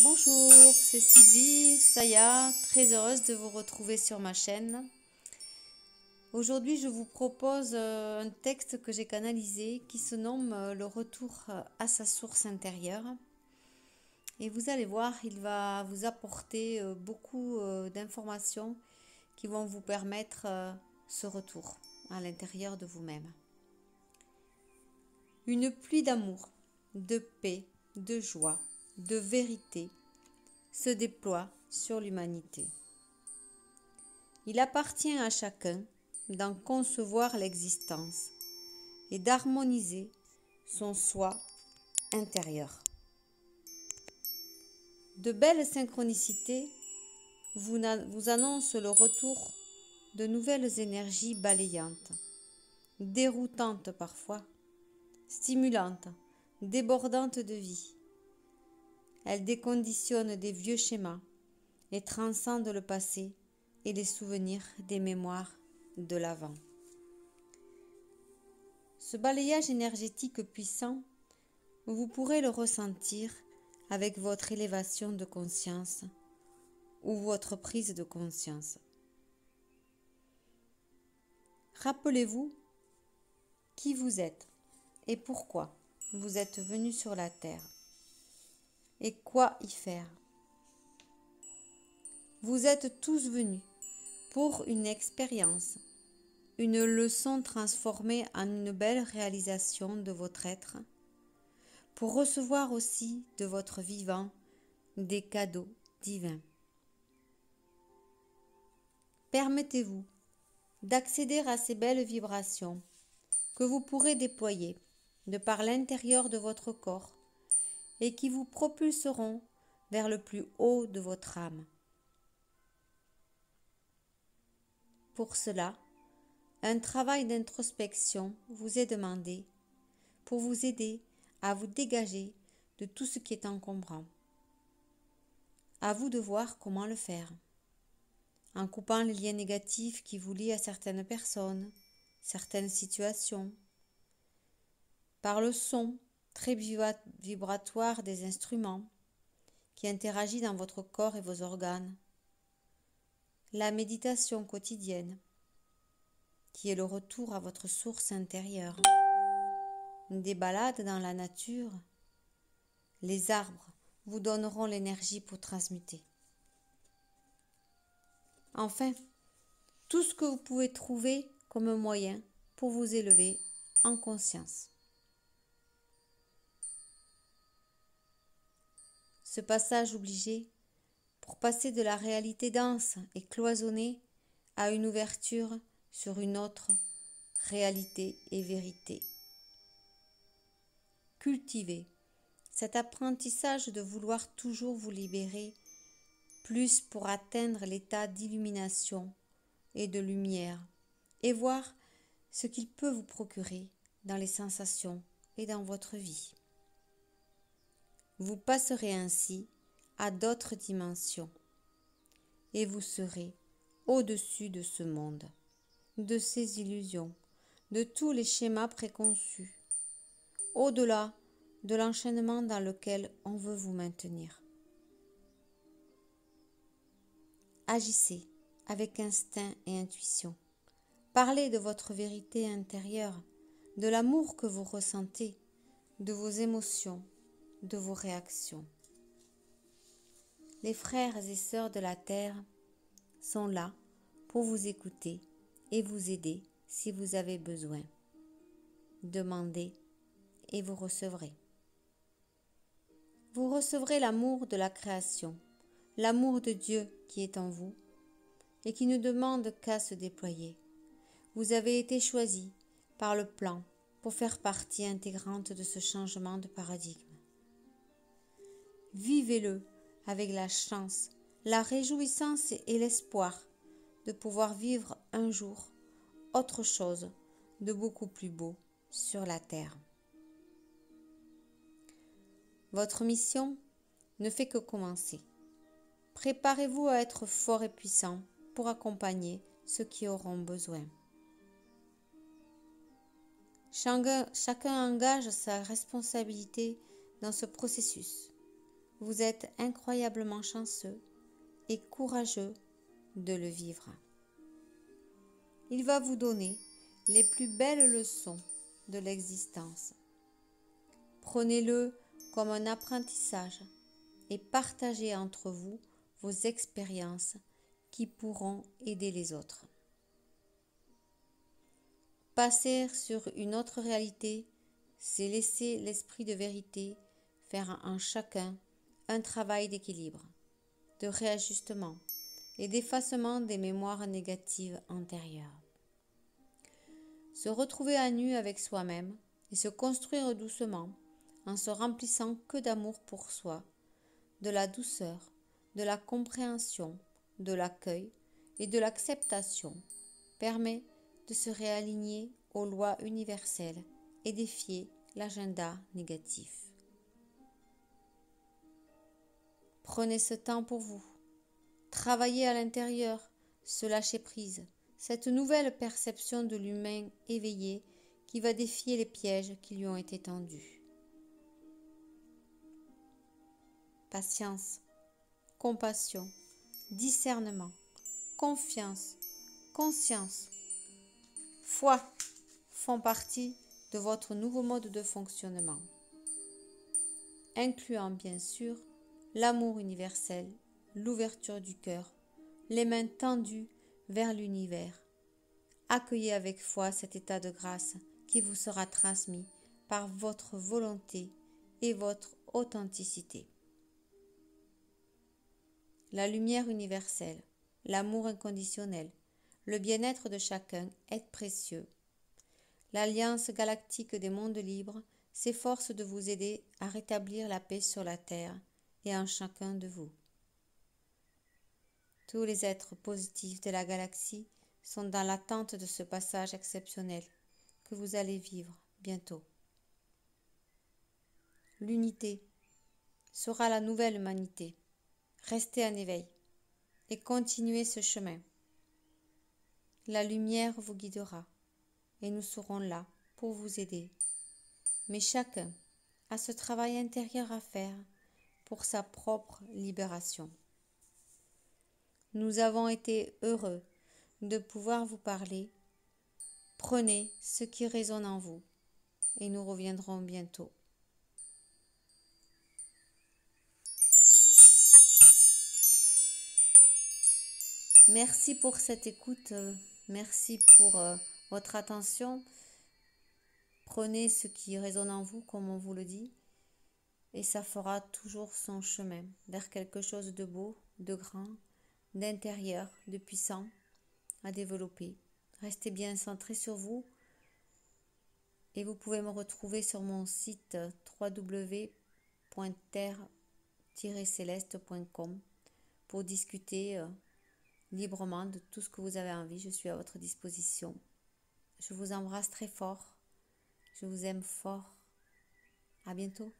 Bonjour, c'est Sylvie Saya, très heureuse de vous retrouver sur ma chaîne. Aujourd'hui, je vous propose un texte que j'ai canalisé qui se nomme Le retour à sa source intérieure. Et vous allez voir, il va vous apporter beaucoup d'informations qui vont vous permettre ce retour à l'intérieur de vous-même. Une pluie d'amour, de paix, de joie, de vérité se déploie sur l'humanité. Il appartient à chacun d'en concevoir l'existence et d'harmoniser son soi intérieur. De belles synchronicités vous annoncent le retour de nouvelles énergies balayantes, déroutantes parfois, stimulantes, débordantes de vie. Elles déconditionnent des vieux schémas et transcendent le passé et les souvenirs des mémoires de l'avant. Ce balayage énergétique puissant, vous pourrez le ressentir avec votre élévation de conscience ou votre prise de conscience. Rappelez-vous qui vous êtes et pourquoi vous êtes venu sur la terre et quoi y faire. Vous êtes tous venus pour une expérience, une leçon transformée en une belle réalisation de votre être, pour recevoir aussi de votre vivant des cadeaux divins. Permettez-vous d'accéder à ces belles vibrations que vous pourrez déployer de par l'intérieur de votre corps et qui vous propulseront vers le plus haut de votre âme. Pour cela, un travail d'introspection vous est demandé pour vous aider à vous dégager de tout ce qui est encombrant. À vous de voir comment le faire. En coupant les liens négatifs qui vous lient à certaines personnes, certaines situations, par le son très vibratoire des instruments qui interagit dans votre corps et vos organes, la méditation quotidienne qui est le retour à votre source intérieure, des balades dans la nature, les arbres vous donneront l'énergie pour transmuter. Enfin, tout ce que vous pouvez trouver comme moyen pour vous élever en conscience. Ce passage obligé pour passer de la réalité dense et cloisonnée à une ouverture sur une autre réalité et vérité. Cultivez cet apprentissage de vouloir toujours vous libérer plus pour atteindre l'état d'illumination et de lumière et voir ce qu'il peut vous procurer dans les sensations et dans votre vie. Vous passerez ainsi à d'autres dimensions et vous serez au-dessus de ce monde, de ces illusions, de tous les schémas préconçus, au-delà de l'enchaînement dans lequel on veut vous maintenir. Agissez avec instinct et intuition. Parlez de votre vérité intérieure, de l'amour que vous ressentez, de vos émotions, de vos réactions. Les frères et sœurs de la terre sont là pour vous écouter et vous aider si vous avez besoin. Demandez et vous recevrez. Vous recevrez l'amour de la création, l'amour de Dieu qui est en vous et qui ne demande qu'à se déployer. Vous avez été choisi par le plan pour faire partie intégrante de ce changement de paradigme. Vivez-le avec la chance, la réjouissance et l'espoir de pouvoir vivre un jour autre chose de beaucoup plus beau sur la terre. Votre mission ne fait que commencer. Préparez-vous à être fort et puissant pour accompagner ceux qui auront besoin. Chacun engage sa responsabilité dans ce processus. Vous êtes incroyablement chanceux et courageux de le vivre. Il va vous donner les plus belles leçons de l'existence. Prenez-le comme un apprentissage et partagez entre vous vos expériences qui pourront aider les autres. Passer sur une autre réalité, c'est laisser l'esprit de vérité faire en chacun un travail d'équilibre, de réajustement et d'effacement des mémoires négatives antérieures. Se retrouver à nu avec soi-même et se construire doucement en se remplissant que d'amour pour soi, de la douceur, de la compréhension, de l'accueil et de l'acceptation permet de se réaligner aux lois universelles et défier l'agenda négatif. Prenez ce temps pour vous. Travaillez à l'intérieur, ce lâcher-prise, cette nouvelle perception de l'humain éveillé qui va défier les pièges qui lui ont été tendus. Patience, compassion, discernement, confiance, conscience, foi font partie de votre nouveau mode de fonctionnement, incluant bien sûr l'amour universel, l'ouverture du cœur, les mains tendues vers l'univers. Accueillez avec foi cet état de grâce qui vous sera transmis par votre volonté et votre authenticité. La lumière universelle, l'amour inconditionnel, le bien-être de chacun est précieux. L'Alliance galactique des mondes libres s'efforce de vous aider à rétablir la paix sur la Terre et en chacun de vous. Tous les êtres positifs de la galaxie sont dans l'attente de ce passage exceptionnel que vous allez vivre bientôt. L'unité sera la nouvelle humanité. Restez en éveil et continuez ce chemin. La lumière vous guidera et nous serons là pour vous aider. Mais chacun a ce travail intérieur à faire pour sa propre libération. Nous avons été heureux de pouvoir vous parler. Prenez ce qui résonne en vous et nous reviendrons bientôt. Merci pour cette écoute, merci pour votre attention. Prenez ce qui résonne en vous, comme on vous le dit, et ça fera toujours son chemin vers quelque chose de beau, de grand, d'intérieur, de puissant à développer. Restez bien centré sur vous et vous pouvez me retrouver sur mon site www.terre-céleste.com pour discuter librement de tout ce que vous avez envie. Je suis à votre disposition. Je vous embrasse très fort. Je vous aime fort. À bientôt.